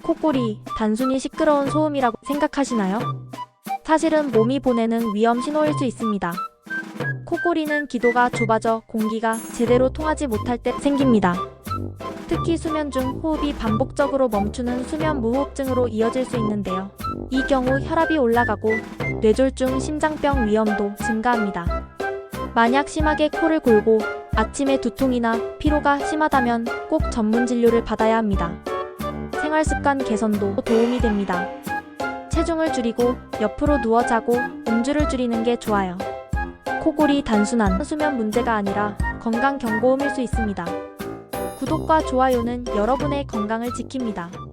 코골이 단순히 시끄러운 소음이라고 생각하시나요? 사실은 몸이 보내는 위험 신호일 수 있습니다. 코골이는 기도가 좁아져 공기가 제대로 통하지 못할 때 생깁니다. 특히 수면 중 호흡이 반복적으로 멈추는 수면 무호흡증으로 이어질 수 있는데요. 이 경우 혈압이 올라가고 뇌졸중, 심장병 위험도 증가합니다. 만약 심하게 코를 골고 아침에 두통이나 피로가 심하다면 꼭 전문 진료를 받아야 합니다. 생활습관 개선도 도움이 됩니다. 체중을 줄이고 옆으로 누워 자고 음주를 줄이는 게 좋아요. 코골이 단순한 수면 문제가 아니라 건강 경고음일 수 있습니다. 구독과 좋아요는 여러분의 건강을 지킵니다.